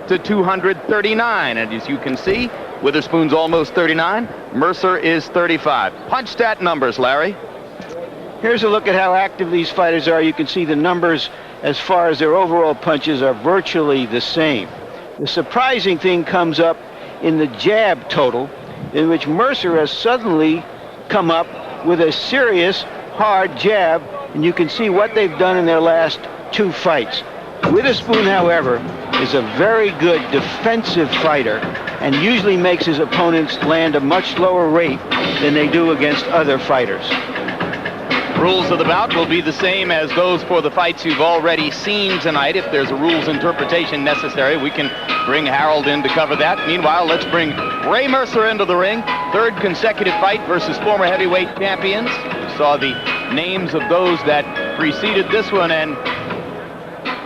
up to 239. And as you can see, Witherspoon's almost 39. Mercer is 35. Punch stat numbers, Larry. Here's a look at how active these fighters are. You can see the numbers as far as their overall punches are virtually the same. The surprising thing comes up in the jab total, in which Mercer has suddenly come up with a serious, hard jab, and you can see what they've done in their last 2 fights. Witherspoon, however, is a very good defensive fighter and usually makes his opponents land a much lower rate than they do against other fighters. Rules of the bout will be the same as those for the fights you've already seen tonight. If there's a rules interpretation necessary, we can bring Harold in to cover that. Meanwhile, let's bring Ray Mercer into the ring. 3rd consecutive fight versus former heavyweight champions. We saw the names of those that preceded this one, and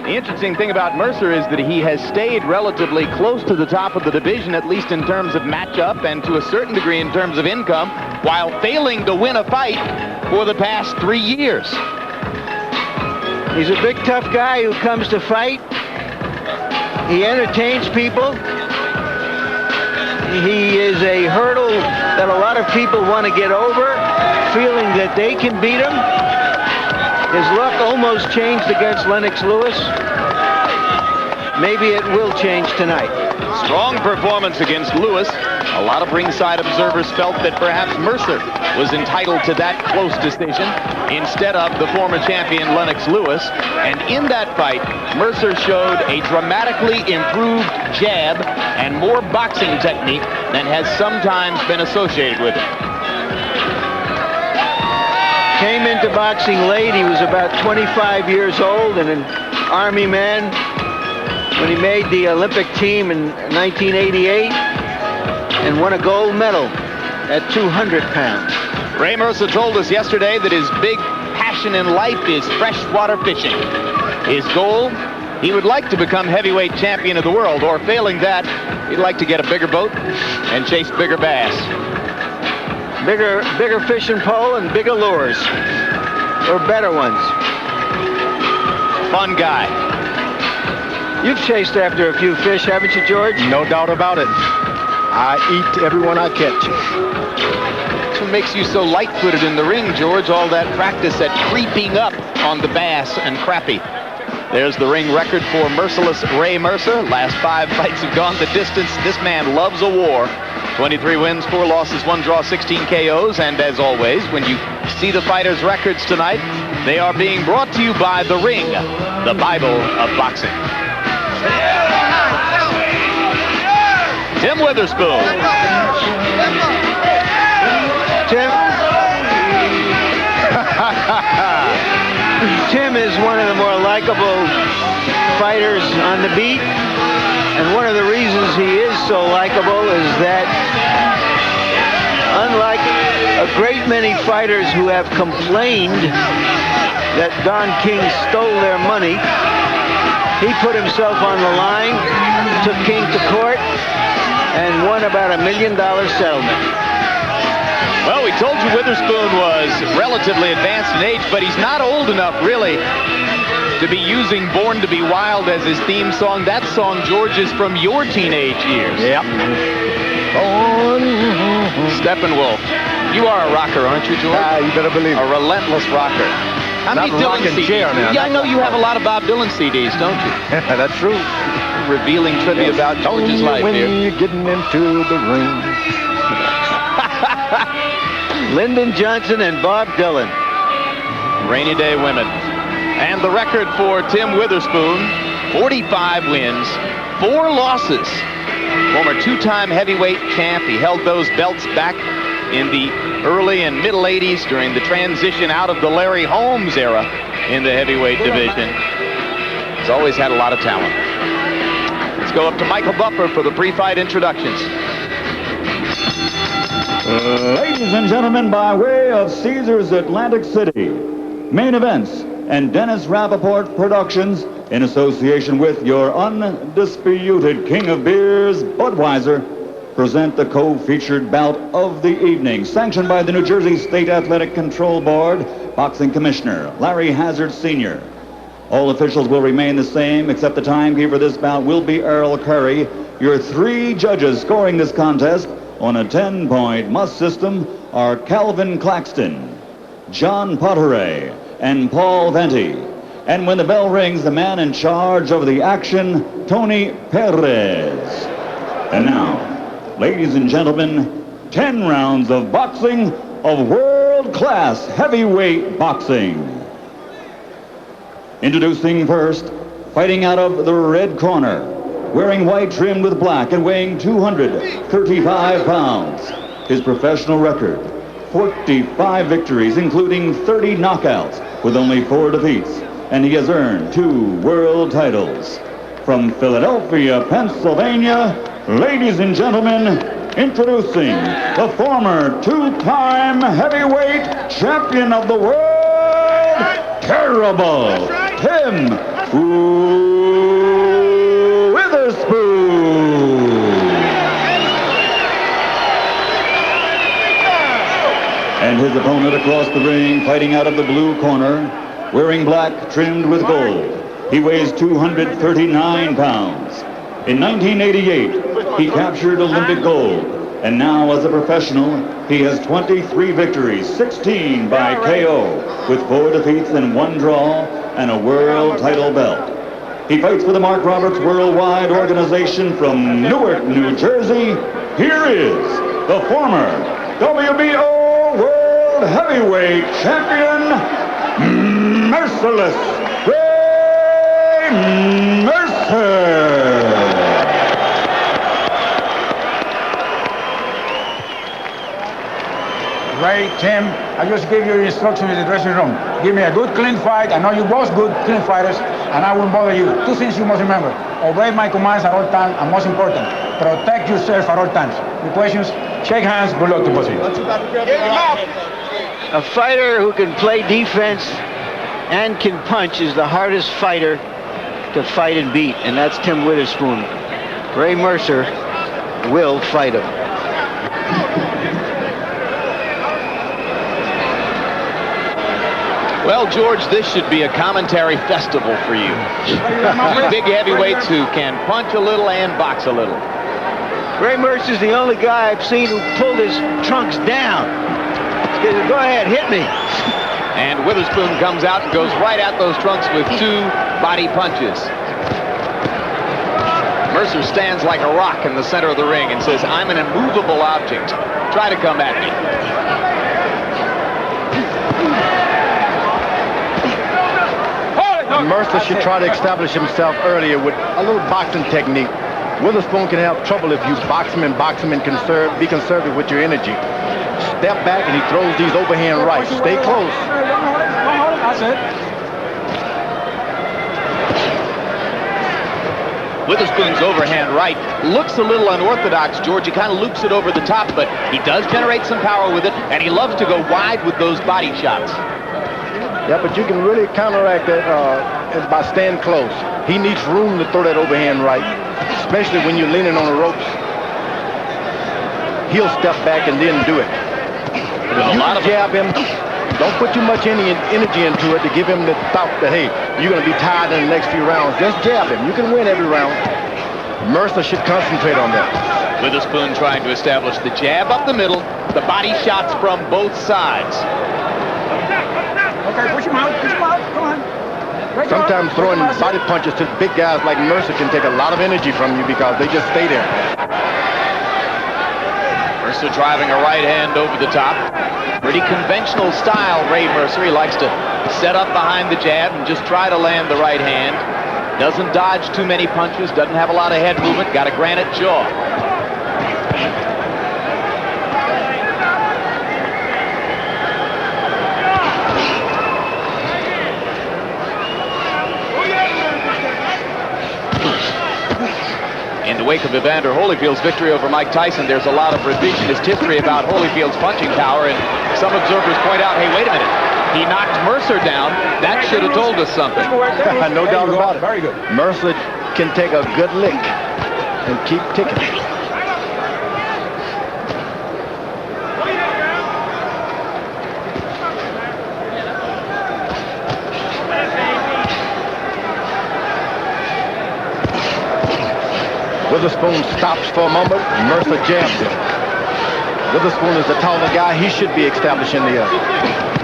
the interesting thing about Mercer is that he has stayed relatively close to the top of the division, at least in terms of matchup and to a certain degree in terms of income, while failing to win a fight for the past 3 years. He's a big, tough guy who comes to fight. He entertains people. He is a hurdle that a lot of people want to get over, feeling that they can beat him. His luck almost changed against Lennox Lewis. Maybe it will change tonight. Strong performance against Lewis. A lot of ringside observers felt that perhaps Mercer was entitled to that close decision instead of the former champion Lennox Lewis. And in that fight, Mercer showed a dramatically improved jab and more boxing technique than has sometimes been associated with it. Came into boxing late. He was about 25 years old and an Army man when he made the Olympic team in 1988 and won a gold medal at 200 pounds. Ray Mercer told us yesterday that his big passion in life is freshwater fishing. His goal, he would like to become heavyweight champion of the world, or failing that, he'd like to get a bigger boat and chase bigger bass. Bigger fishing pole and bigger lures, or better ones. Fun guy. You've chased after a few fish, haven't you, George? No doubt about it. I eat everyone I catch. That's what makes you so light-footed in the ring, George. All that practice at creeping up on the bass and crappie. There's the ring record for merciless Ray Mercer. Last 5 fights have gone the distance. This man loves a war. 23 wins, 4 losses, 1 draw, 16 KOs. And as always, when you see the fighters' records tonight, they are being brought to you by The Ring, the Bible of boxing. Tim Witherspoon. Tim is one of the more likable fighters on the beat. And one of the reasons he is so likable is that, unlike a great many fighters who have complained that Don King stole their money, he put himself on the line, took King to court, and won about $1 million settlement. Well, we told you Witherspoon was relatively advanced in age, but he's not old enough, really, to be using Born to be Wild as his theme song. That song, George, is from your teenage years. Yep. Steppenwolf. You are a rocker, aren't you, George? You better believe it. A relentless rocker. How many Dylan CDs? Chair, man. Yeah, I know you have a lot of Bob Dylan CDs, don't you? That's true. Revealing trivia about George's life when here. you're getting into the ring. Lyndon Johnson and Bob Dylan. Rainy Day Women. And the record for Tim Witherspoon, 45 wins, 4 losses. Former 2-time heavyweight champ. He held those belts back in the early and middle 80s during the transition out of the Larry Holmes era in the heavyweight division. He's always had a lot of talent. Let's go up to Michael Buffer for the pre-fight introductions. Ladies and gentlemen, by way of Caesars Atlantic City, Main Events and Dennis Rappaport Productions, in association with your undisputed king of beers, Budweiser, present the co-featured bout of the evening, sanctioned by the New Jersey State Athletic Control Board, Boxing Commissioner Larry Hazard Sr. All officials will remain the same, except the timekeeper this bout will be Earl Curry. Your 3 judges scoring this contest on a 10-point must system are Calvin Claxton, John Potteray, and Paul Venti. And when the bell rings, the man in charge of the action, Tony Perez. And now, ladies and gentlemen, 10 rounds of boxing of world-class heavyweight boxing. Introducing first, fighting out of the red corner, wearing white trimmed with black and weighing 235 pounds. His professional record, 45 victories, including 30 knockouts, with only 4 defeats. And he has earned 2 world titles. From Philadelphia, Pennsylvania, ladies and gentlemen, introducing the former 2-time heavyweight champion of the world, Terrible Tim Witherspoon. And his opponent across the ring, fighting out of the blue corner, wearing black trimmed with gold. He weighs 239 pounds. In 1988, he captured Olympic gold. And now, as a professional, he has 23 victories, 16 by KO, with 4 defeats and 1 draw, and a world title belt. He fights for the Mark Roberts Worldwide Organization from Newark, New Jersey. Here is the former WBO World Heavyweight Champion, Merciless Ray Mercer. Ray, Tim, I just gave you your instructions in the dressing room. Give me a good, clean fight. I know you both good, clean fighters, and I won't bother you. 2 things you must remember. Obey my commands at all times, and most important, protect yourself at all times. Your questions? Shake hands. Good luck to both of you. A fighter who can play defense and can punch is the hardest fighter to fight and beat, and that's Tim Witherspoon. Ray Mercer will fight him. Well, George, this should be a commentary festival for you. Big heavyweights who can punch a little and box a little. Ray Mercer's the only guy I've seen who pulled his trunks down. Go ahead, hit me. And Witherspoon comes out and goes right at those trunks with 2 body punches. Mercer stands like a rock in the center of the ring and says, I'm an immovable object. Try to come at me. Mercer should try to establish himself earlier with a little boxing technique. Witherspoon can have trouble if you box him and be conservative with your energy. Step back and he throws these overhand rights. Stay close. That's it. Witherspoon's overhand right looks a little unorthodox, George. He kind of loops it over the top, but he does generate some power with it, and he loves to go wide with those body shots. Yeah, but you can really counteract that by staying close. He needs room to throw that overhand right, especially when you're leaning on the ropes. He'll step back and then do it. But if you jab him, don't put too much energy into it to give him the thought that, hey, you're going to be tired in the next few rounds. Just jab him. You can win every round. Mercer should concentrate on that. Witherspoon trying to establish the jab up the middle, the body shots from both sides. Okay, push him out, come on. Sometimes throwing body punches to big guys like Mercer can take a lot of energy from you because they just stay there. Mercer driving a right hand over the top. Pretty conventional style, Ray Mercer. He likes to set up behind the jab and just try to land the right hand. Doesn't dodge too many punches, doesn't have a lot of head movement, got a granite jaw. In the wake of Evander Holyfield's victory over Mike Tyson, there's a lot of revisionist history about Holyfield's punching power, and some observers point out, hey, wait a minute, he knocked Mercer down. That should have told us something. No doubt about it. Very good. Mercer can take a good lick and keep ticking. Witherspoon stops for a moment. Mercer jabs him. Witherspoon is the taller guy. He should be establishing the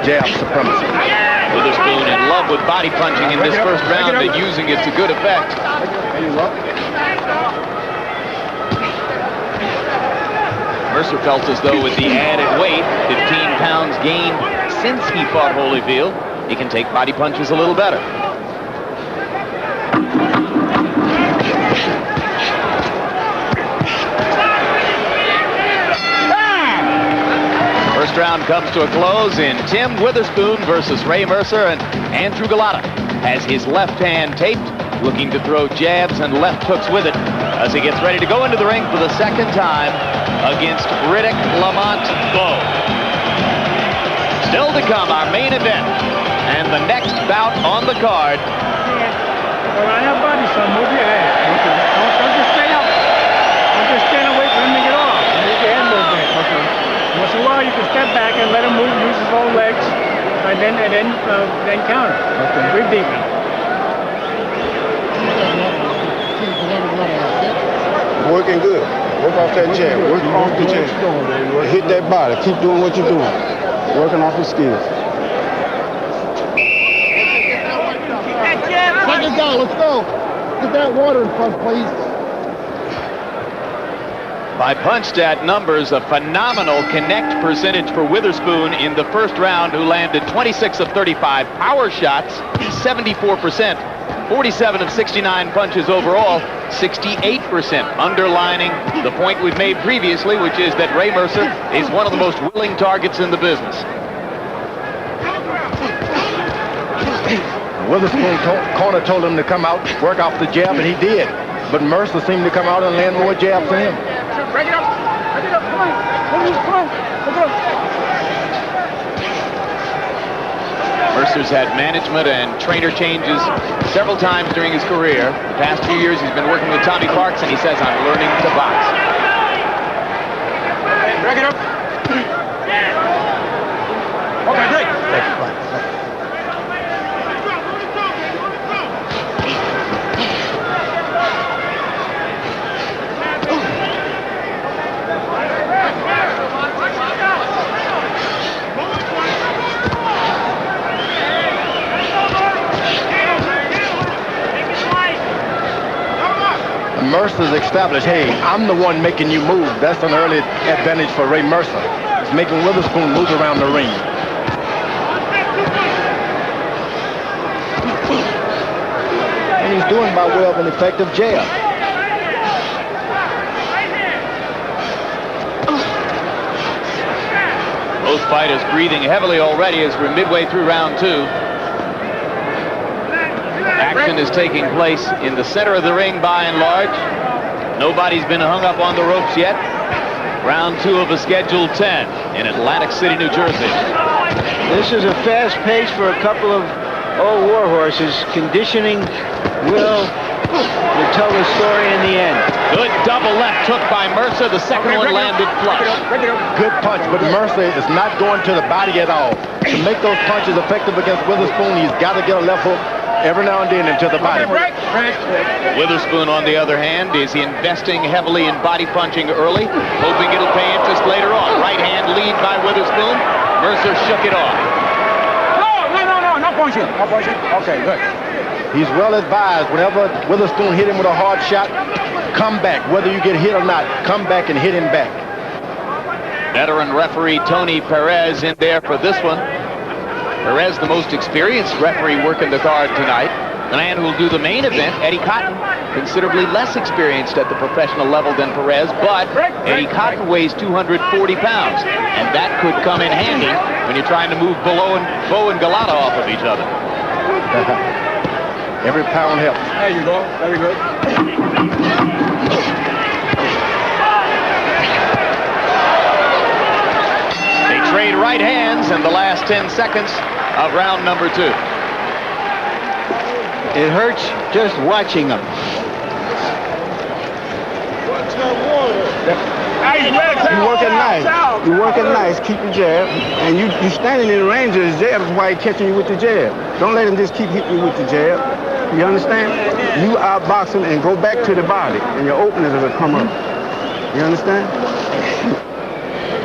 jab supremacy. Witherspoon in love with body punching in this first round and using it to good effect. Mercer felt as though with the added weight, 15 pounds gained since he fought Holyfield, he can take body punches a little better. First round comes to a close in Tim Witherspoon versus Ray Mercer, and Andrew Galata has his left hand taped, looking to throw jabs and left hooks with it as he gets ready to go into the ring for the second time against Riddick Lamont Bowe. Still to come, our main event and the next bout on the card. Well, I have body, son. Move your head. Don't just stay up. Don't just stand away for him to get off. Move your head a little bit. Okay. Once in a while, you can step back and let him move, use his own legs, and then counter. Okay. Breathe deep now. Working good. Work off that jab. Work off the jab. Hit that body. Keep doing what you're doing. Working off your skills. Second down. Let's go. Get that water in front, please. By punch stat numbers, a phenomenal connect percentage for Witherspoon in the first round, who landed 26 of 35 power shots, 74%. 47 of 69 punches overall, 68%, underlining the point we've made previously, which is that Ray Mercer is one of the most willing targets in the business. Witherspoon corner told him to come out, work off the jab, and he did. But Mercer seemed to come out and land more jabs than him. Break it up. Break it up. Come on. Come on. Mercer's had management and trainer changes several times during his career. The past few years he's been working with Tommy Parks, and he says, I'm learning to box. Break it up. Okay, great. Mercer's established, hey, I'm the one making you move. That's an early advantage for Ray Mercer. It's making Witherspoon move around the ring. And he's doing by way of an effective jab. Both fighters breathing heavily already as we're midway through round two. Action is taking place in the center of the ring by and large. Nobody's been hung up on the ropes yet. Round two of a scheduled 10 in Atlantic City, New Jersey. This is a fast pace for a couple of old war horses. Conditioning will tell the story in the end. Good double left hook by Mercer. The second one landed flush. Good punch, but Mercer is not going to the body at all. To make those punches effective against Witherspoon, he's got to get a left hook every now and then into the body. Witherspoon, on the other hand, is investing heavily in body punching early, hoping it'll pay interest later on. Right hand lead by Witherspoon. Mercer shook it off. No punching. No punching. Okay, good. He's well advised. Whenever Witherspoon hit him with a hard shot, come back. Whether you get hit or not, come back and hit him back. Veteran referee Tony Perez in there for this one. Perez, the most experienced referee working the card tonight. The man who will do the main event, Eddie Cotton, considerably less experienced at the professional level than Perez, but Eddie Cotton weighs 240 pounds, and that could come in handy when you're trying to move Bowe and Galata off of each other. Every pound helps. There you go. Very good. They trade right hands in the last 10 seconds of round number two. It hurts just watching them. You're working nice. You're working nice. Keep your jab. And you standing in the range of his jab is why he's catching you with the jab. Don't let him just keep hitting you with the jab. You understand? You outbox him and go back to the body, and your openers will come up. You understand?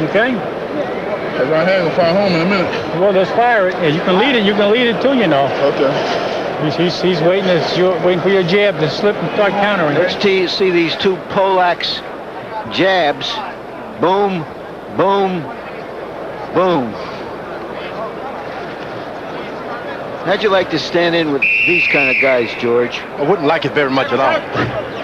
Okay. That right hand will fire home in a minute. Well, let's fire it. Yeah, you can lead it. You can lead it too, you know. Okay. He's waiting. Waiting for your jab to slip and start countering. Let's see these two Polacks jabs. Boom, boom, boom. How'd you like to stand in with these kind of guys, George? I wouldn't like it very much at all.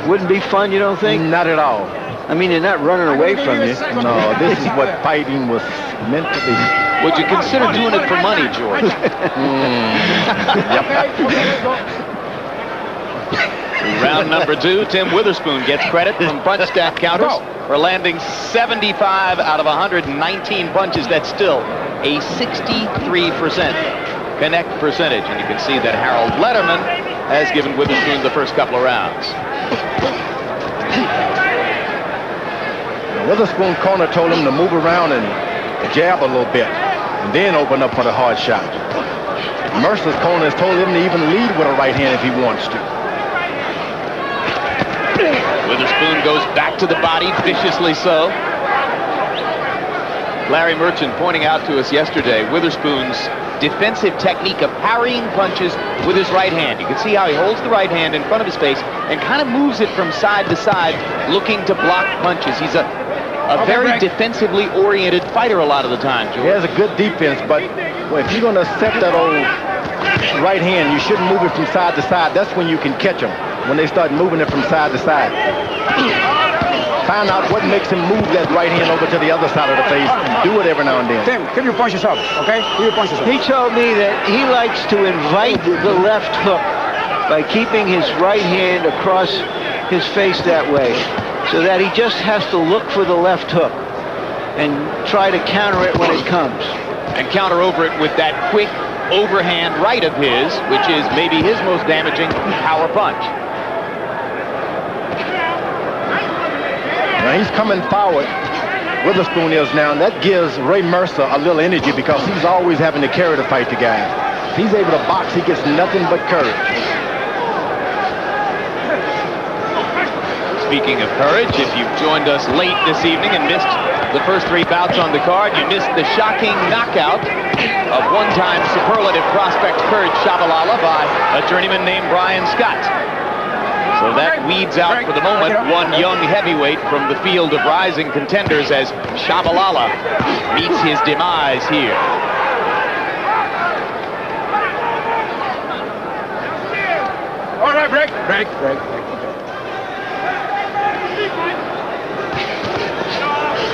Wouldn't be fun, you don't think? Not at all. I mean, they're not running away from you. No, this is what fighting was meant to be. Would you consider doing it for money, George? Round number 2, Tim Witherspoon gets credit from punch stack counters for landing 75 out of 119 punches. That's still a 63% connect percentage. And you can see that Harold Letterman has given Witherspoon the first couple of rounds. Witherspoon corner told him to move around and jab a little bit and then open up for the hard shot. Mercer's corner has told him to even lead with a right hand if he wants to. Witherspoon goes back to the body, viciously so. Larry Merchant pointing out to us yesterday Witherspoon's defensive technique of parrying punches with his right hand. You can see how he holds the right hand in front of his face and kind of moves it from side to side, looking to block punches. He's a very defensively oriented fighter a lot of the time, George. He has a good defense, but if you're going to set that old right hand, you shouldn't move it from side to side. That's when you can catch them, when they start moving it from side to side. Find out what makes him move that right hand over to the other side of the face and do it every now and then. Tim, keep your punches up, okay? Keep your punches up. He told me that he likes to invite the left hook by keeping his right hand across his face that way, so that he just has to look for the left hook and try to counter it when it comes. And counter over it with that quick overhand right of his, which is maybe his most damaging power punch. Now he's coming forward. Witherspoon is now, and that gives Ray Mercer a little energy because he's always having to carry the fight to guys. If he's able to box, he gets nothing but courage. Speaking of courage, if you've joined us late this evening and missed the first 3 bouts on the card, you missed the shocking knockout of one-time superlative prospect Kurt Shabalala by a journeyman named Brian Scott. So that weeds out for the moment one young heavyweight from the field of rising contenders as Shabalala meets his demise here. All right, break.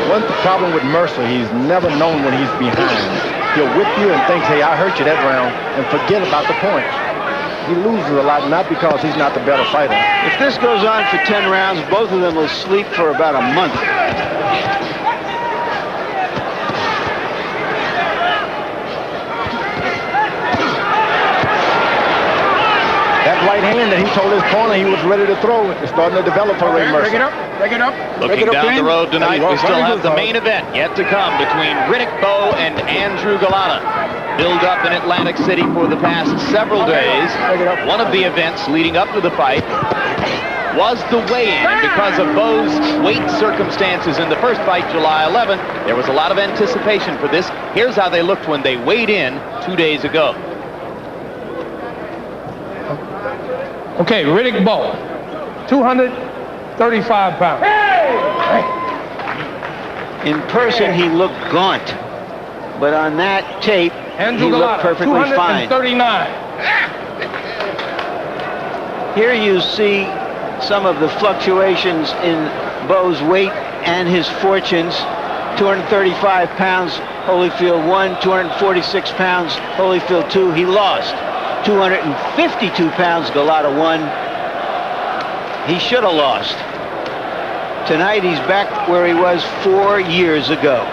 One problem with Mercer, he's never known when he's behind. He'll whip you and thinks, hey, I hurt you that round, and forget about the point. He loses a lot, not because he's not the better fighter. If this goes on for 10 rounds, both of them will sleep for about a month. That right hand that he told his corner he was ready to throw is starting to develop for Ray Mercer. Break it up. Looking down the road tonight, we still have the main event yet to come between Riddick Bowe and Andrew Golota. Build up in Atlantic City for the past several days. One of the events leading up to the fight was the weigh-in, and because of Bowe's weight circumstances in the first fight, July 11th, there was a lot of anticipation for this. Here's how they looked when they weighed in 2 days ago. Okay, Riddick Bowe, 235 pounds. In person, he looked gaunt, but on that tape, he looked perfectly fine. 239. Here you see some of the fluctuations in Bowe's weight and his fortunes. 235 pounds, Holyfield 1, 246 pounds, Holyfield 2, he lost. 252 pounds, Golota 1. He should have lost. Tonight he's back where he was 4 years ago.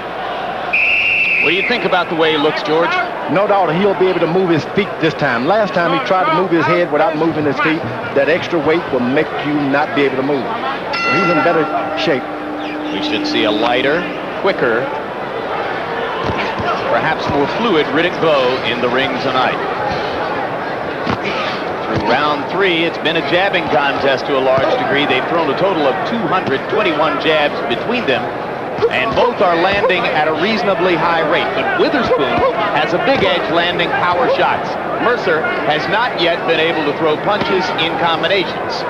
What do you think about the way he looks, George? No doubt he'll be able to move his feet this time. Last time he tried to move his head without moving his feet. That extra weight will make you not be able to move. He's in better shape. We should see a lighter, quicker, perhaps more fluid Riddick Bowe in the ring tonight. Through Round 3, it's been a jabbing contest to a large degree. They've thrown a total of 221 jabs between them, and both are landing at a reasonably high rate. But Witherspoon has a big edge landing power shots. Mercer has not yet been able to throw punches in combinations.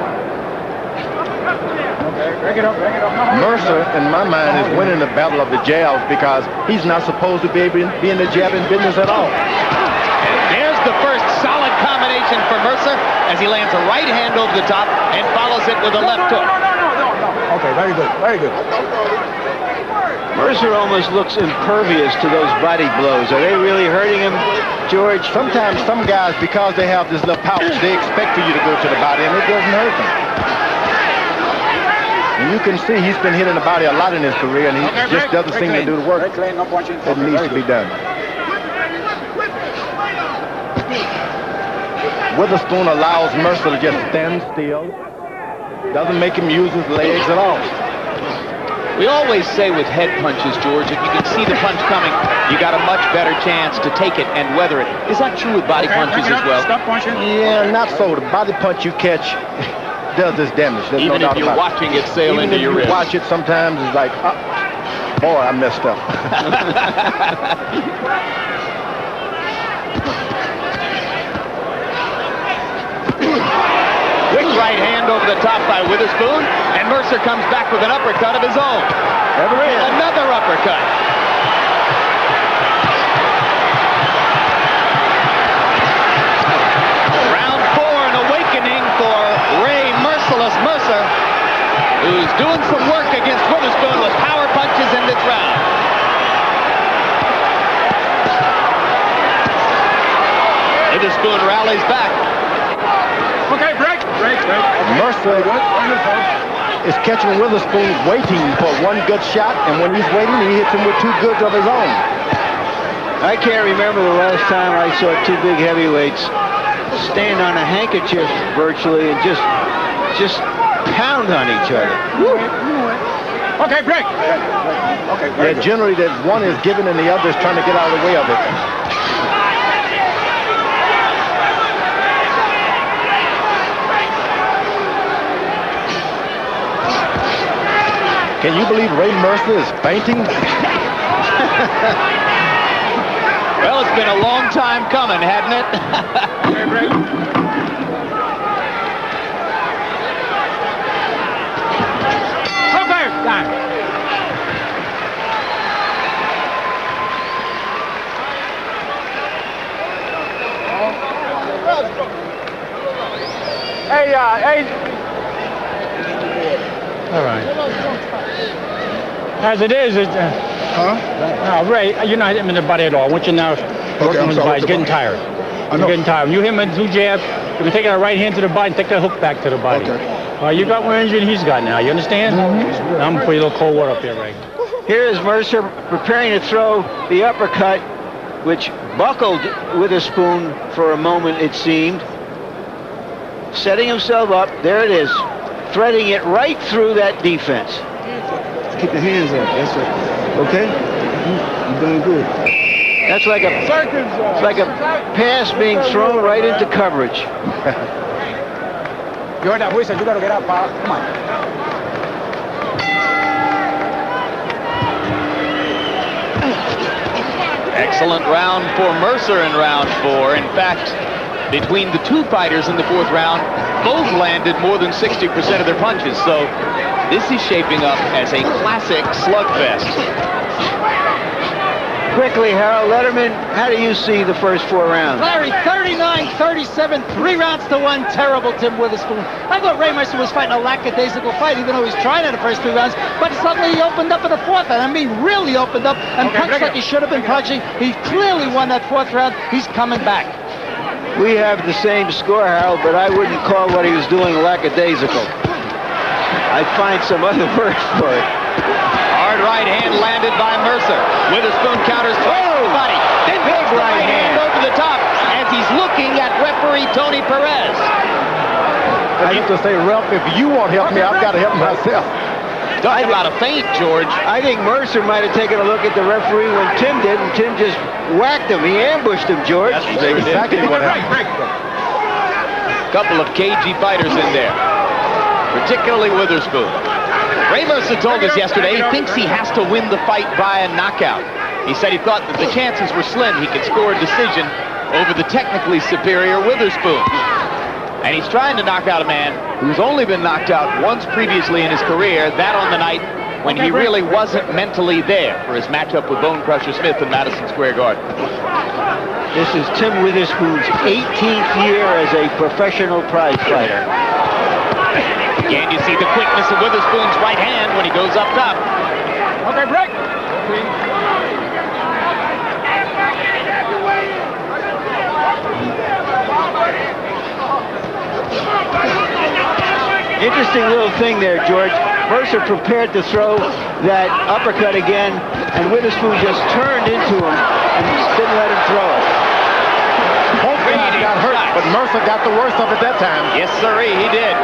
Mercer, in my mind, is winning the battle of the jabs because he's not supposed to be in the jabbing business at all. There's the first solid combination for Mercer as he lands a right hand over the top and follows it with a left hook. Okay, very good, very good. Mercer almost looks impervious to those body blows. Are they really hurting him, George? Sometimes some guys, because they have this little pouch, they expect for you to go to the body, and it doesn't hurt them. And you can see he's been hitting the body a lot in his career, and he just doesn't seem to do the work that needs to be done. Witherspoon allows Mercer to just stand still. Doesn't make him use his legs at all. We always say with head punches, George, if you can see the punch coming, you got a much better chance to take it and weather it. Is that true with body punches as well? Stop punching. Yeah, not so. The body punch you catch does this damage. There's Even no if doubt you're about watching it sail Even into if your you wrist. watch it, sometimes it's like, boy, I messed up. Quick right hand over the top by Witherspoon, and Mercer comes back with an uppercut of his own. Another uppercut. Round 4, an awakening for Ray Merciless Mercer, who's doing some work against Witherspoon with power punches in this round. Witherspoon rallies back. Okay, break. Mercer is catching Witherspoon waiting for one good shot, and when he's waiting, he hits him with two goods of his own. I can't remember the last time I saw two big heavyweights stand on a handkerchief virtually and just pound on each other. Okay, break. Okay, very good. Generally, that one is given and the other is trying to get out of the way of it. Can you believe Ray Mercer is fainting? Well, it's been a long time coming, hadn't it? Okay, time. Hey, all right. As it is, Ray, you're not hitting him in the body at all. I want you now working on his body. He's getting tired. You're getting tired. You hit him with two jabs, you can take that right hand to the body and take that hook back to the body. Okay. You got more injury than he's got now. You understand? Mm-hmm. I'm going to put a little cold water up there, Ray. Here is Mercer preparing to throw the uppercut, which buckled Witherspoon for a moment, it seemed. Setting himself up. There it is. Threading it right through that defense. Keep your hands up. That's it. Okay? You're doing good. That's like a pass being thrown right into coverage. You heard that whistle. You got to get up, pal. Come on. Excellent round for Mercer in round 4. In fact, between the two fighters in the 4th round, both landed more than 60% of their punches. So this is shaping up as a classic slugfest. Quickly, Harold Letterman, how do you see the first 4 rounds? Larry, 39-37, 3 rounds to 1. Terrible Tim Witherspoon. I thought Ray Mercer was fighting a lackadaisical fight, even though he was trying in the first 3 rounds. But suddenly he opened up in the 4th, and I mean really opened up and punched like he should have been punching. He clearly won that 4th round. He's coming back. We have the same score, Harold, but I wouldn't call what he was doing lackadaisical. I'd find some other word for it. Hard right hand landed by Mercer. Witherspoon counters twice to the body. Then big right hand over the top as he's looking at referee Tony Perez. I used to say, Ralph, if you won't help me, I've got to help myself. Talk about a feint, George. I think Mercer might have taken a look at the referee when Tim did, and Tim just whacked him. He ambushed him, George. That's exactly what happened. Couple of cagey fighters in there, particularly Witherspoon. Ray Mercer told us yesterday he thinks he has to win the fight via knockout. He said he thought that the chances were slim he could score a decision over the technically superior Witherspoon. And he's trying to knock out a man who's only been knocked out once previously in his career, that on the night when he really wasn't mentally there for his matchup with Bone Crusher Smith in Madison Square Garden. This is Tim Witherspoon's 18th year as a professional prize fighter. Again, you see the quickness of Witherspoon's right hand when he goes up top. Okay, break. Interesting little thing there, George. Mercer prepared to throw that uppercut again, and Witherspoon just turned into him and didn't let him throw it. Both guys got hurt, but Mercer got the worst of it that time. Yes, sirree, he did.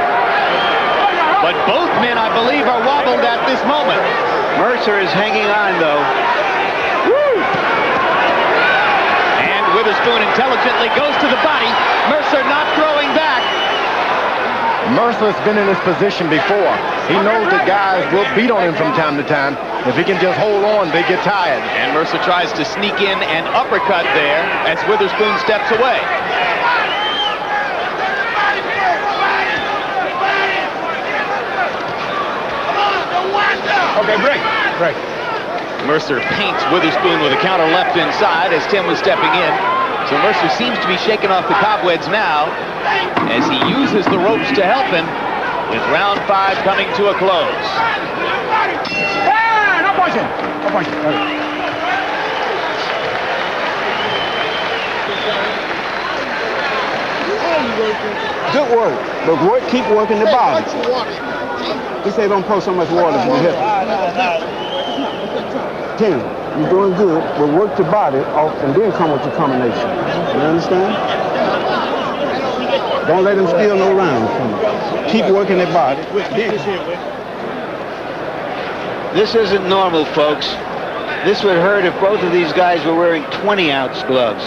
But both men, I believe, are wobbled at this moment. Mercer is hanging on, though. Woo! And Witherspoon intelligently goes to the body. Mercer not throwing back. Mercer's been in this position before. He knows that guys will beat on him from time to time. If he can just hold on, they get tired. And Mercer tries to sneak in an uppercut there as Witherspoon steps away. Okay, break. Break. Mercer paints Witherspoon with a counter left inside as Tim was stepping in. So Mercer seems to be shaking off the cobwebs now as he uses the ropes to help him with round 5 coming to a close. No punching. No punching. Okay. Good work. But keep working the body. He said don't pour so much water in your hip. Tim, you're doing good, but work the body off and then come with your combination. You understand? Don't let him steal no rounds from you. Keep working the body. This isn't normal, folks. This would hurt if both of these guys were wearing 20-ounce gloves.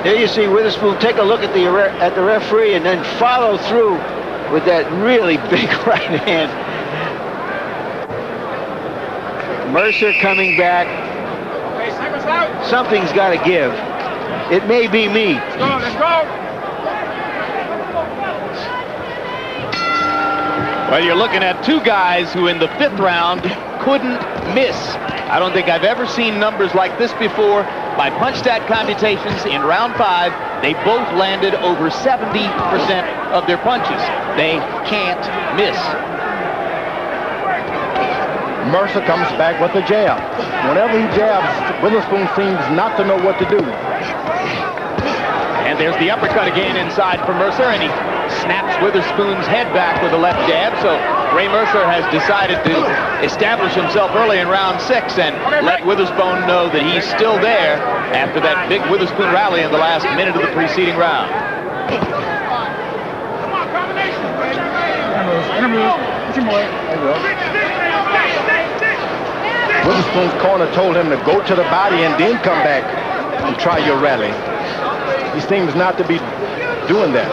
Here you see Witherspoon take a look at the referee and then follow through with that really big right hand. Mercer coming back. Something's got to give. It may be me. Let's go. Let's go. Well, you're looking at two guys who in the 5th round couldn't miss. I don't think I've ever seen numbers like this before. By punch stat computations in round 5, they both landed over 70% of their punches. They can't miss. Mercer comes back with a jab. Whenever he jabs, Witherspoon seems not to know what to do. And there's the uppercut again inside for Mercer, and he snaps Witherspoon's head back with a left jab. So Ray Mercer has decided to establish himself early in round 6 and let Witherspoon know that he's still there after that big Witherspoon rally in the last minute of the preceding round. Witherspoon's corner told him to go to the body and then come back and try your rally. He seems not to be doing that.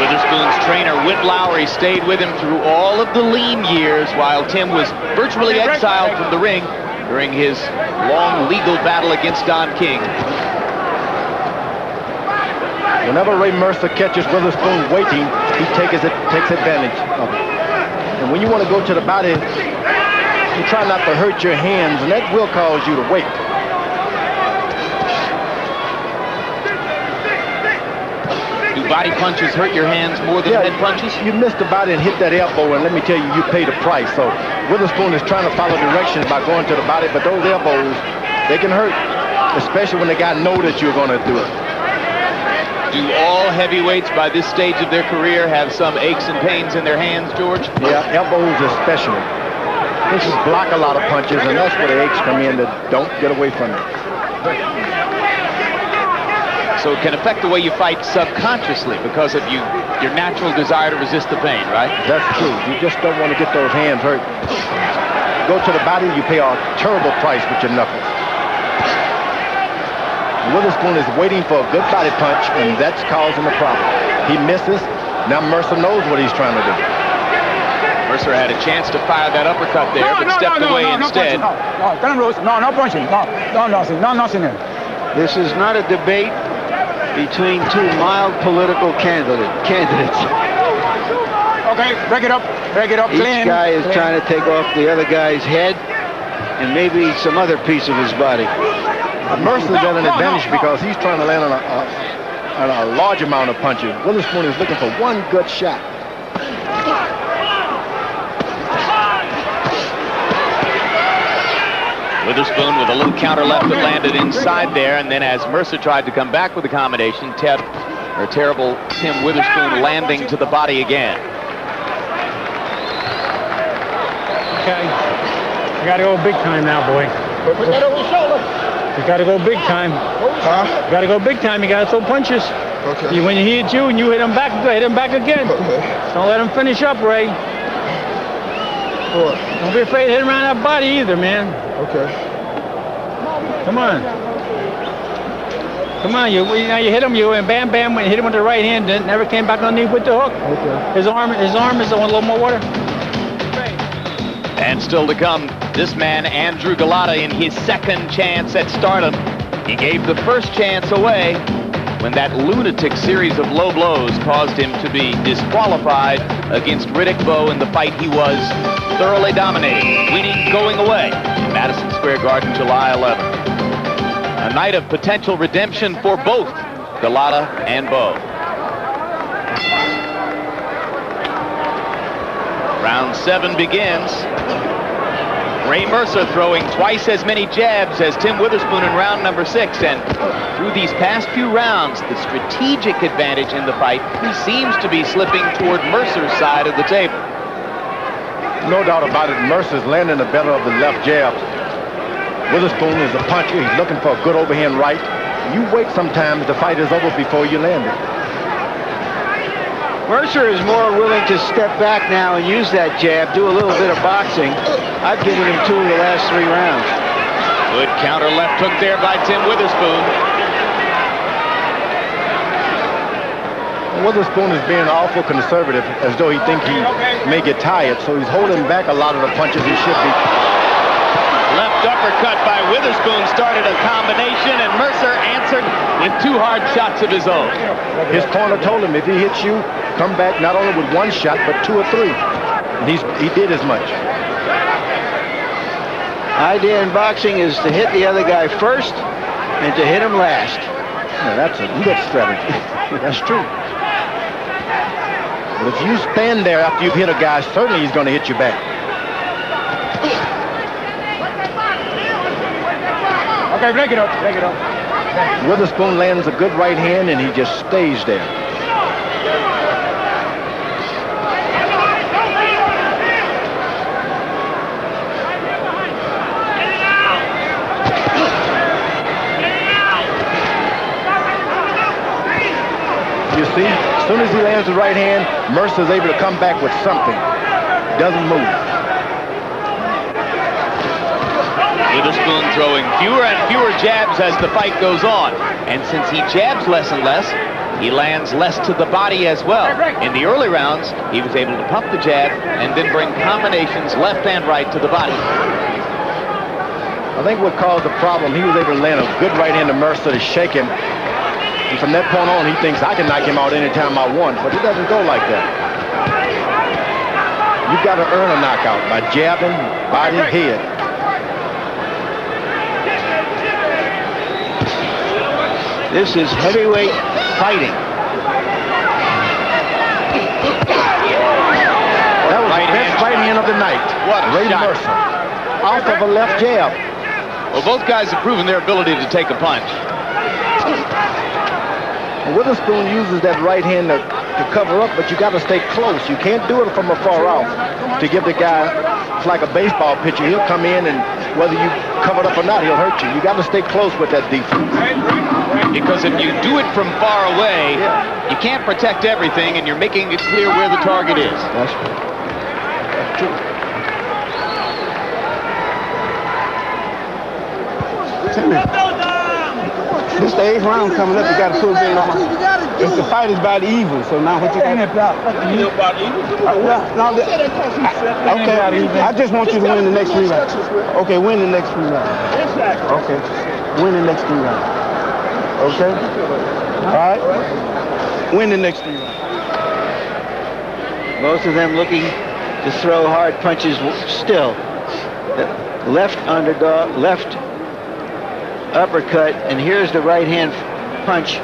Witherspoon's trainer, Whit Lowry, stayed with him through all of the lean years while Tim was virtually exiled from the ring during his long legal battle against Don King. Whenever Ray Mercer catches Witherspoon waiting, he takes advantage of it. And when you want to go to the body, you try not to hurt your hands, and that will cause you to wait. Do body punches hurt your hands more than head punches? You missed the body and hit that elbow, and let me tell you, you paid a price. So Witherspoon is trying to follow directions by going to the body, but those elbows, they can hurt, especially when the guy know that you're going to do it. Do all heavyweights by this stage of their career have some aches and pains in their hands, George? Yeah, elbows especially. This is block a lot of punches, and that's where the aches come in that don't get away from it. So it can affect the way you fight subconsciously because of your natural desire to resist the pain, right? That's true. You just don't want to get those hands hurt. go to the body, you pay a terrible price with your knuckles. Witherspoon is waiting for a good body punch, and that's causing the problem. He misses. Now Mercer knows what he's trying to do. Mercer had a chance to fire that uppercut there, but stepped away instead. No, punching. No, nothing there. This is not a debate between two mild political candidates. Okay, break it up. Each Clean. guy is trying to take off the other guy's head and maybe some other piece of his body. Mercer's got an advantage because he's trying to land on a large amount of punches. Witherspoon is looking for one good shot. Witherspoon with a little counter left that landed inside there, and then as Mercer tried to come back with a combination, terrible Tim Witherspoon landing to the body again. Okay. I gotta go big time now, boy. Put that over your shoulder. You gotta go big time. Huh? You gotta go big time. You gotta throw punches. Okay. When he hits you and you hit him back, hit him back again. Okay. Don't let him finish up, Ray. What? Don't be afraid to hit him around that body either, man. Okay. Come on. You hit him, and bam, bam, when you hit him with the right hand, then never came back underneath with the hook. Okay. His arm is on a little more water. And still to come, this man, Andrew Galata, in his second chance at stardom. He gave the first chance away when that lunatic series of low blows caused him to be disqualified against Riddick Bowe in the fight he was thoroughly dominating, winning going away in Madison Square Garden, July 11th. A night of potential redemption for both Galata and Bowe. Round 7 begins. Ray Mercer throwing twice as many jabs as Tim Witherspoon in round number 6. And through these past few rounds, the strategic advantage in the fight seems to be slipping toward Mercer's side of the table. No doubt about it, Mercer's landing the better of the left jab. Witherspoon is a puncher. He's looking for a good overhand right. You wait sometimes, the fight is over before you land it. Mercer is more willing to step back now and use that jab, do a little bit of boxing. I've given him 2 of the last 3 rounds. Good counter left hook there by Tim Witherspoon. Witherspoon is being awful conservative, as though he thinks he may get tired, so he's holding back a lot of the punches he should be. Left uppercut by Witherspoon started a combination, and Mercer answered with 2 hard shots of his own. His corner told him if he hits you, come back not only with 1 shot, but 2 or 3. And he did as much. Idea in boxing is to hit the other guy first and to hit him last. Yeah, that's a good strategy. That's true. But if you stand there after you've hit a guy, certainly he's going to hit you back. Okay, break it up. Witherspoon lands a good right hand, and he just stays there. You see, as soon as he lands the right hand, Mercer's able to come back with something. Doesn't move. Witherspoon throwing fewer and fewer jabs as the fight goes on. And since he jabs less and less, he lands less to the body as well. In the early rounds, he was able to pump the jab and then bring combinations left and right to the body. I think what caused the problem, he was able to land a good right hand to Mercer to shake him. And from that point on, he thinks I can knock him out anytime I want, but it doesn't go like that. You've got to earn a knockout by jabbing, body, head. This is heavyweight fighting. That was the best right hand of the night. What a Ray shot. Mercer. Off of a left jab. Well, both guys have proven their ability to take a punch. Witherspoon uses that right hand to cover up, but you got to stay close. You can't do it from afar off to give the guy, it's like a baseball pitcher. He'll come in, and whether you cover it up or not, he'll hurt you. You got to stay close with that defense. Because if you do it from far away, you can't protect everything, and you're making it clear where the target is. That's true. This is the 8th round coming up. You got to put it in. If the fight is about even, so now what you got? Okay, I just want you to win the next 3 rounds. Okay, win the next 3 rounds. Okay, win the next 3 rounds. Okay, all right. Win the next 3 rounds. Both of them looking to throw hard punches still. Left underdog, left uppercut, and here's the right hand punch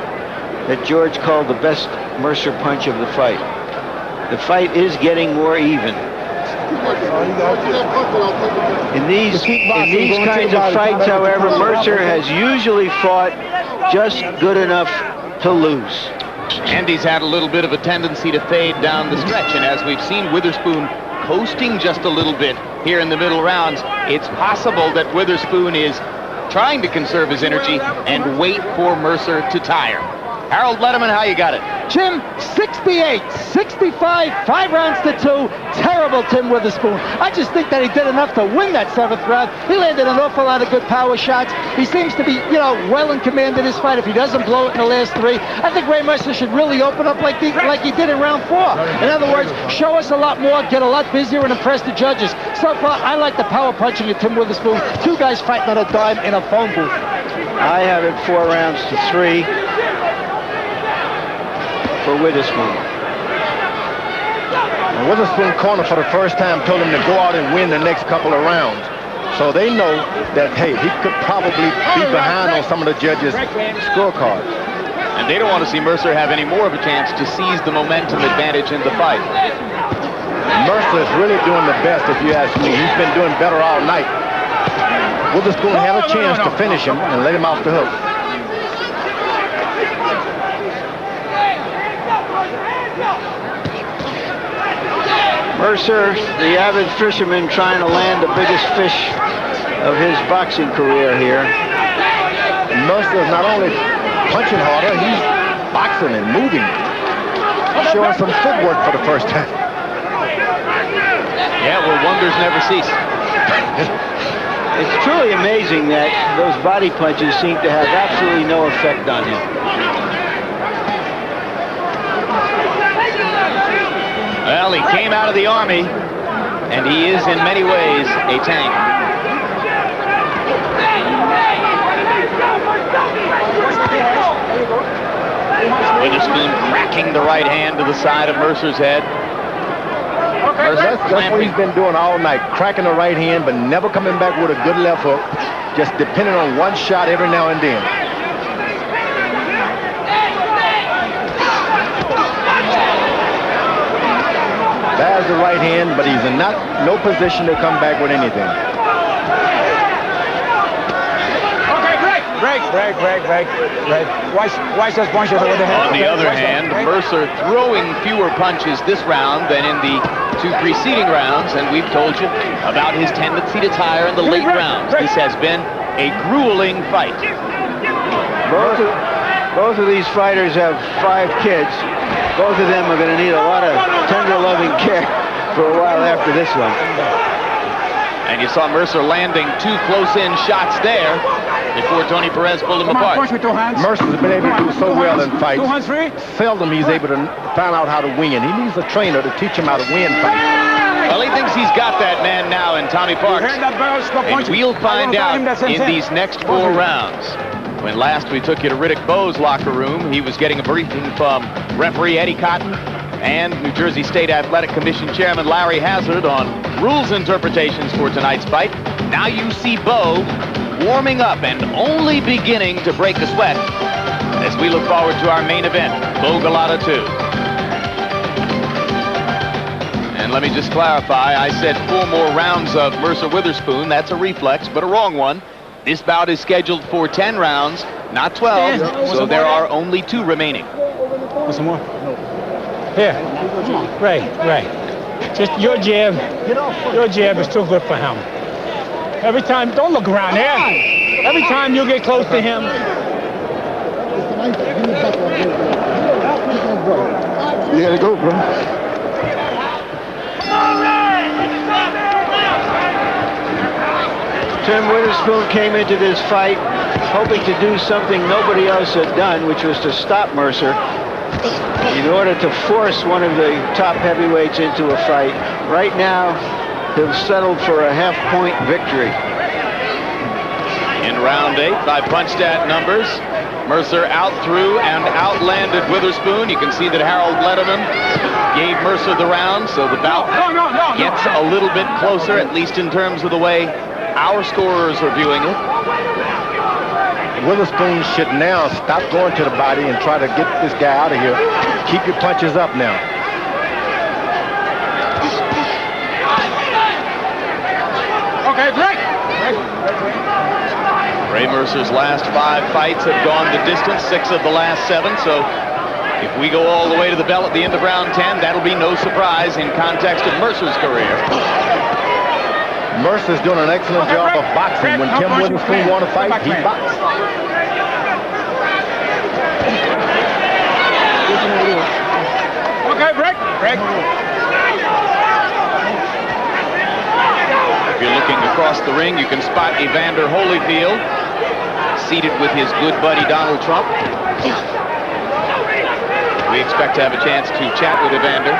that George called the best Mercer punch of the fight. The fight is getting more even. In these kinds of fights, however, Mercer has usually fought just good enough to lose. Andy's had a little bit of a tendency to fade down the stretch, and as we've seen Witherspoon coasting just a little bit here in the middle rounds, it's possible that Witherspoon is trying to conserve his energy and wait for Mercer to tire. Harold Letterman, how you got it? Jim, 68, 65, 5 rounds to 2. Terrible Tim Witherspoon. I just think that he did enough to win that 7th round. He landed an awful lot of good power shots. He seems to be, well in command of this fight. If he doesn't blow it in the last 3, I think Ray Mercer should really open up like he did in round 4. In other words, show us a lot more, get a lot busier, and impress the judges. So far, I like the power punching of Tim Witherspoon. 2 guys fighting on a dime in a phone booth. I have it 4 rounds to 3. For Witherspoon. Witherspoon corner for the first time told him to go out and win the next couple of rounds. So they know that, hey, he could probably be behind on some of the judges' scorecards. And they don't want to see Mercer have any more of a chance to seize the momentum advantage in the fight. Mercer is really doing the best, if you ask me. He's been doing better all night. Witherspoon had a chance to finish him and let him off the hook. Mercer, the avid fisherman, trying to land the biggest fish of his boxing career here. Mercer is not only punching harder, he's boxing and moving. Showing some footwork for the first time. Yeah, well, wonders never cease. It's truly amazing that those body punches seem to have absolutely no effect on him. Well, he came out of the Army, and he is in many ways a tank. Witherspoon cracking the right hand to the side of Mercer's head. That's what he's been doing all night, cracking the right hand, but never coming back with a good left hook, just depending on one shot every now and then. There's the right hand, but he's in no position to come back with anything. Okay, break. Watch those punches over the head. On the other hand, Mercer throwing fewer punches this round than in the 2 preceding rounds, and we've told you about his tendency to tire in the late rounds. This has been a grueling fight. Both of these fighters have 5 kids. Both of them are going to need a lot of tender, loving care for a while after this one. And you saw Mercer landing 2 close-in shots there before Tony Perez pulled him apart. Punch with 2 hands. Mercer's been able to do so well in fights. 2 hands free. Seldom he's able to find out how to win. He needs a trainer to teach him how to win fights. Well, he thinks he's got that man now in Tommy Parks. And we'll find out in these next 4 rounds. When last we took you to Riddick Bowe's locker room, he was getting a briefing from referee Eddie Cotton and New Jersey State Athletic Commission Chairman Larry Hazard on rules interpretations for tonight's fight. Now you see Bowe warming up and only beginning to break a sweat as we look forward to our main event, Bowe Golota 2. And let me just clarify, I said 4 more rounds of Mercer Witherspoon. That's a reflex, but a wrong one. This bout is scheduled for 10 rounds, not 12, so there are only 2 remaining. Want some more? Here. Ray. Just your jab is too good for him. Every time, don't look around there. Every time you get close to him. You gotta go, bro. Tim Witherspoon came into this fight hoping to do something nobody else had done, which was to stop Mercer in order to force one of the top heavyweights into a fight. Right now, he'll settle for a half-point victory. In round 8, by punch-stat numbers, Mercer out through and outlanded Witherspoon. You can see that Harold Letterman gave Mercer the round, so the bout gets a little bit closer, at least in terms of the way our scorers are viewing it. Witherspoon should now stop going to the body and try to get this guy out of here. Keep your punches up now. Okay, break. Ray Mercer's last 5 fights have gone the distance, 6 of the last 7, so if we go all the way to the bell at the end of round 10, that'll be no surprise in context of Mercer's career. Mercer's doing an excellent job of boxing. When Tim Witherspoon wants to fight, he boxes. Okay, break. If you're looking across the ring, you can spot Evander Holyfield seated with his good buddy Donald Trump. We expect to have a chance to chat with Evander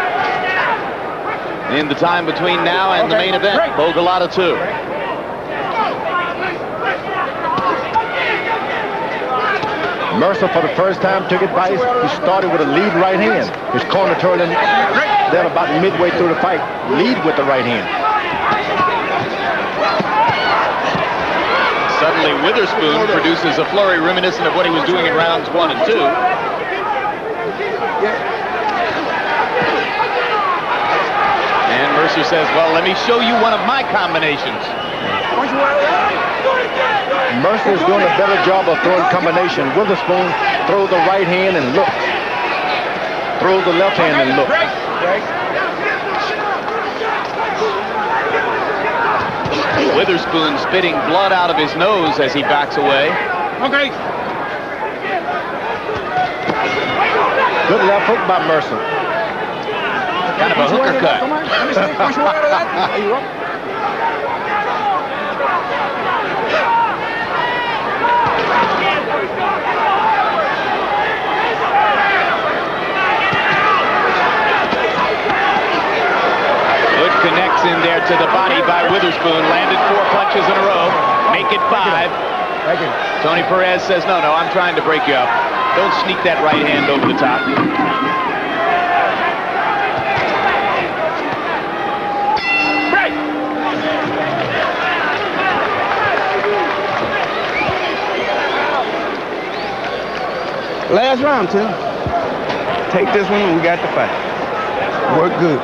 in the time between now and the main event, Bogalata 2. Mercer, for the first time, took advice. He started with a lead right hand. His corner turned in then about midway through the fight. Lead with the right hand. Suddenly, Witherspoon produces a flurry reminiscent of what he was doing in rounds 1 and 2. And Mercer says, well, let me show you one of my combinations. Mercer's doing a better job of throwing combination. Witherspoon throws the right hand and looks. Throws the left hand and looks. Witherspoon spitting blood out of his nose as he backs away. Okay. Good left hook by Mercer. Kind of a hooker cut. Good connects in there to the body by Witherspoon. Landed 4 punches in a row. Make it 5. Tony Perez says, no, I'm trying to break you up. Don't sneak that right hand over the top. Break! Last round, Tim. Take this one and we got the fight. Work good.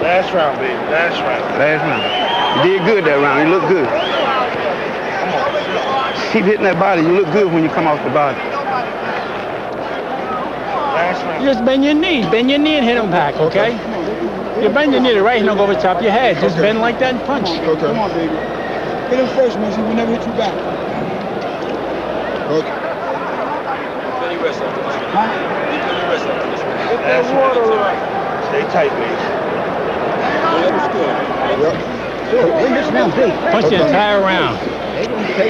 Last round, baby. Last round. Last round. You did good that round. You look good. Keep hitting that body. You look good when you come off the body. Last round. Just bend your knee. Bend your knee and hit him back, okay? You bend your knee, the right hand will go over the top of your head. Just bend like that and punch. Okay. Come on, baby. Hit him first, man. We'll never hit you back. Okay. Last water. Stay tight, baby. Punch the entire round.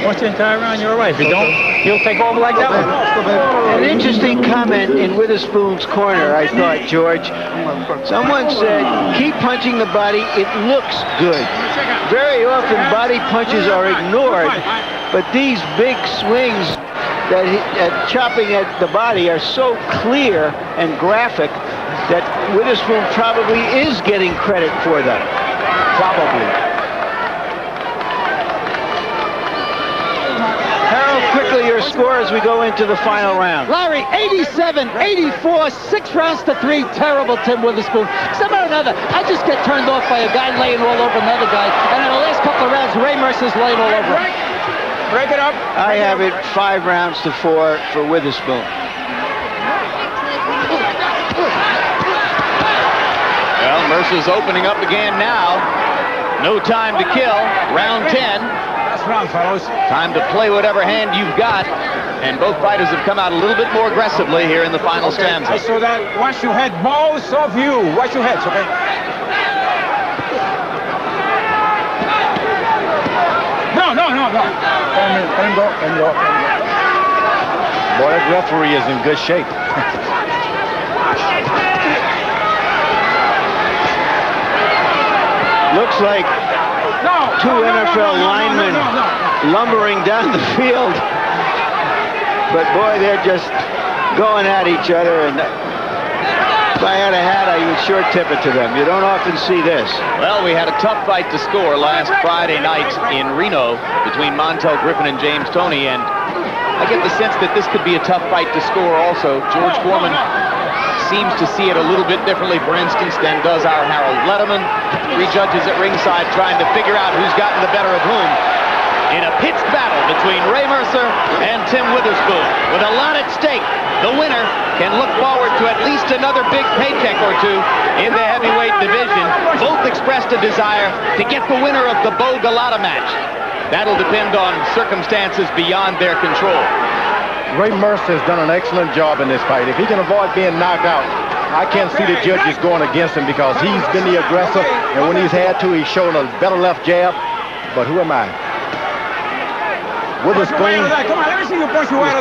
Punch the entire round, you're all right. If you don't, he'll take over like that one. An interesting comment in Witherspoon's corner, I thought, George. Someone said, keep punching the body, it looks good. Very often body punches are ignored, but these big swings that chopping at the body are so clear and graphic that Witherspoon probably is getting credit for them. Probably. Harold, quickly your score as we go into the final round. Larry, 87-84, 6 rounds to 3. Terrible, Tim Witherspoon. Somehow or another, I just get turned off by a guy laying all over another guy. And in the last couple of rounds, Ray Mercer's laying all over him. Break it up. I have it 5 rounds to 4 for Witherspoon. Well, Mercer's opening up again now. No time to kill. Round 10. Last round, fellows. Time to play whatever hand you've got. And both fighters have come out a little bit more aggressively here in the final stanza. So that once you head, both of you, watch your heads, okay? No! No. Let him go. Boy, that referee is in good shape. Looks like two NFL linemen lumbering down the field. But boy, they're just going at each other, and if I had a hat, I would short tip it to them. You don't often see this. Well, we had a tough fight to score last Friday night in Reno between Montel Griffin and James Toney, and I get the sense that this could be a tough fight to score also. George Foreman seems to see it a little bit differently, for instance, than does our Harold Letterman. Three judges at ringside trying to figure out who's gotten the better of whom in a pitched battle between Ray Mercer and Tim Witherspoon. With a lot at stake, the winner can look forward to at least another big paycheck or two in the heavyweight division. Both expressed a desire to get the winner of the Bo Galata match. That'll depend on circumstances beyond their control. Ray Mercer has done an excellent job in this fight. If he can avoid being knocked out, I can't see the judges going against him because he's been the aggressor, and when he's had to, he's shown a better left jab. But who am I? Witherspoon was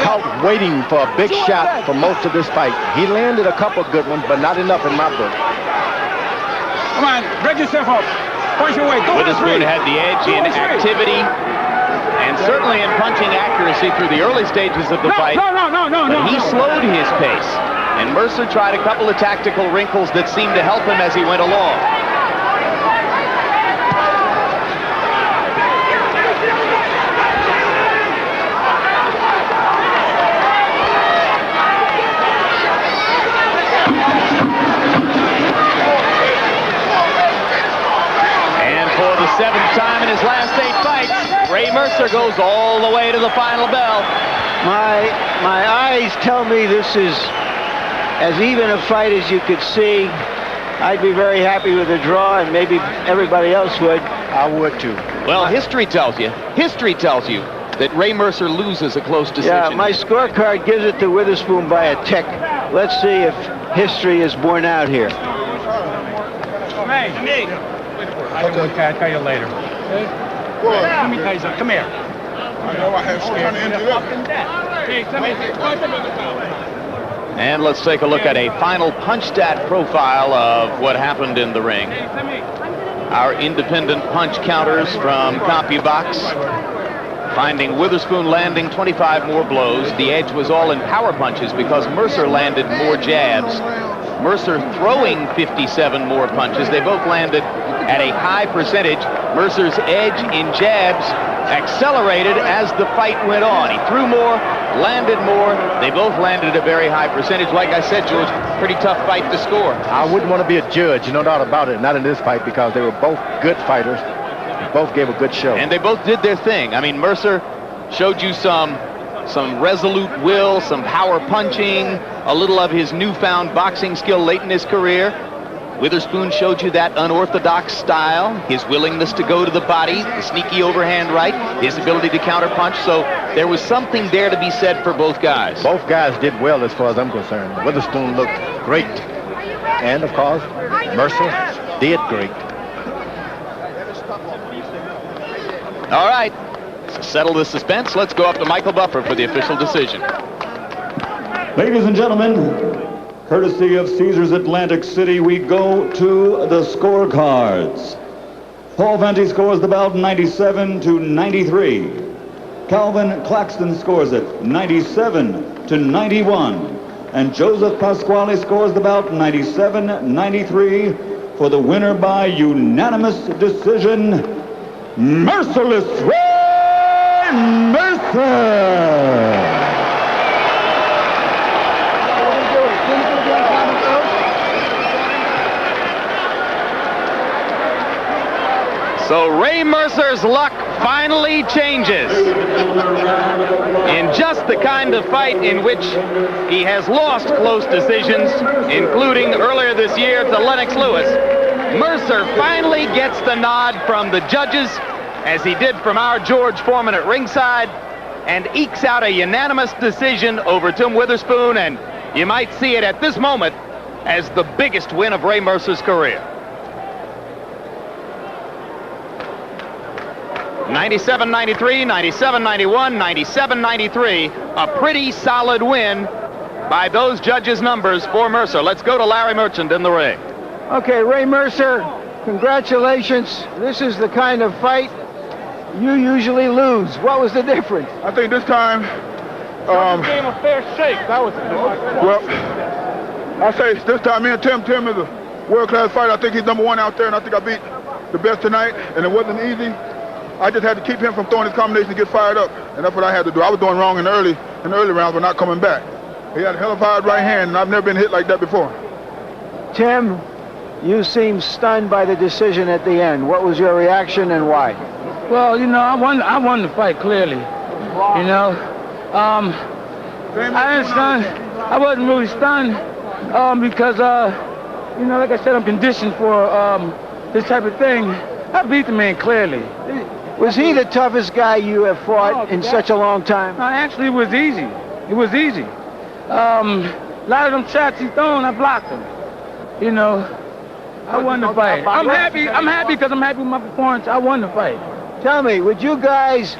caught waiting for a big shot for most of this fight. He landed a couple good ones, but not enough in my book. Come on, break yourself up. Punch your way. Witherspoon had the edge in activity and certainly in punching accuracy through the early stages of the fight. But he slowed his pace, and Mercer tried a couple of tactical wrinkles that seemed to help him as he went along. Seventh time in his last 8 fights, Ray Mercer goes all the way to the final bell. My eyes tell me this is as even a fight as you could see. I'd be very happy with a draw, and maybe everybody else would. I would too. Well, history tells you that Ray Mercer loses a close decision. Yeah, my scorecard gives it to Witherspoon by a tick. Let's see if history is borne out here. I'll tell you later. Let me tell you something. Come here. I know I have scared And let's take a look at a final punch stat profile of what happened in the ring. Our independent punch counters from CompuBox finding Witherspoon landing 25 more blows. The edge was all in power punches because Mercer landed more jabs. Mercer throwing 57 more punches. They both landed at a high percentage. Mercer's edge in jabs accelerated as the fight went on. He threw more, landed more. They both landed at a very high percentage. Like I said, George, pretty tough fight to score. I wouldn't want to be a judge, no doubt about it, not in this fight, because they were both good fighters. Both gave a good show. And they both did their thing. I mean, Mercer showed you some resolute will, some power punching, a little of his newfound boxing skill late in his career. Witherspoon showed you that unorthodox style, his willingness to go to the body, the sneaky overhand right, his ability to counterpunch. So there was something there to be said for both guys. Both guys did well as far as I'm concerned. Witherspoon looked great. And, of course, Mercer did great. All right, to settle the suspense, let's go up to Michael Buffer for the official decision. Ladies and gentlemen, courtesy of Caesars Atlantic City, we go to the scorecards. Paul Venti scores the bout 97-93. Calvin Claxton scores it 97-91. And Joseph Pasquale scores the bout 97-93 for the winner by unanimous decision, Merciless Ray Mercer. So Ray Mercer's luck finally changes in just the kind of fight in which he has lost close decisions, including earlier this year to Lennox Lewis. Mercer finally gets the nod from the judges, as he did from our George Foreman at ringside, and ekes out a unanimous decision over Tim Witherspoon, and you might see it at this moment as the biggest win of Ray Mercer's career. 97-93, 97-91, 97-93. A pretty solid win by those judges' numbers for Mercer. Let's go to Larry Merchant in the ring. Okay, Ray Mercer, congratulations. This is the kind of fight you usually lose. What was the difference? I think this time, Game a fair shake. That was well, I say this time me and Tim is a world-class fighter. I think he's #1 out there, and I think I beat the best tonight, and it wasn't easy. I just had to keep him from throwing his combination to get fired up, and that's what I had to do. I was doing wrong in the early rounds, but not coming back. He had a hell of a hard right hand, and I've never been hit like that before. Tim, you seem stunned by the decision at the end. What was your reaction and why? Well, you know, I won the fight clearly. You know, I didn't stun. I wasn't really stunned because, you know, like I said, I'm conditioned for this type of thing. I beat the man clearly. Was he the toughest guy you have fought in such a long time? No, actually, it was easy. It was easy. A lot of them shots he's throwing, I blocked them. You know, I won the fight. I'm happy. I'm happy because I'm happy with my performance. I won the fight. Tell me, would you guys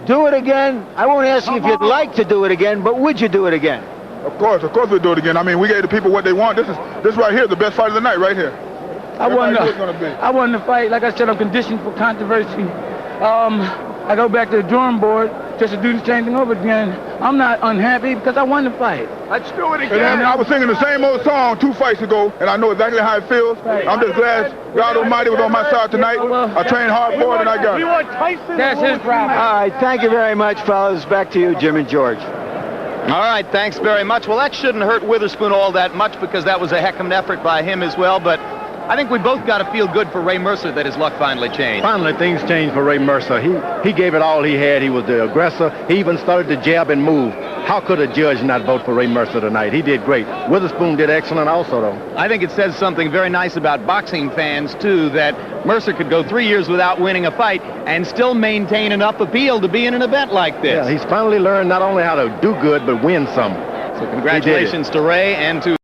do it again? I won't ask you if you'd like to do it again, but would you do it again? Of course we'll do it again. I mean, we gave the people what they want. This right here, the best fight of the night, right here. I won the fight. Like I said, I'm conditioned for controversy. I go back to the drawing board just to do the same thing over again. I'm not unhappy because I won the fight. Let's do it again. And I was singing the same old song 2 fights ago, and I know exactly how it feels. I'm just glad God Almighty was on my side tonight. I trained hard for it, and I got it. That's his problem. All right, thank you very much, fellas. Back to you, Jim and George. All right, thanks very much. Well, that shouldn't hurt Witherspoon all that much because that was a heck of an effort by him as well, but I think we both got to feel good for Ray Mercer that his luck finally changed. Finally, things changed for Ray Mercer. He gave it all he had. He was the aggressor. He even started to jab and move. How could a judge not vote for Ray Mercer tonight? He did great. Witherspoon did excellent also, though. I think it says something very nice about boxing fans, too, that Mercer could go 3 years without winning a fight and still maintain enough appeal to be in an event like this. Yeah, he's finally learned not only how to do good, but win some. So congratulations to Ray and to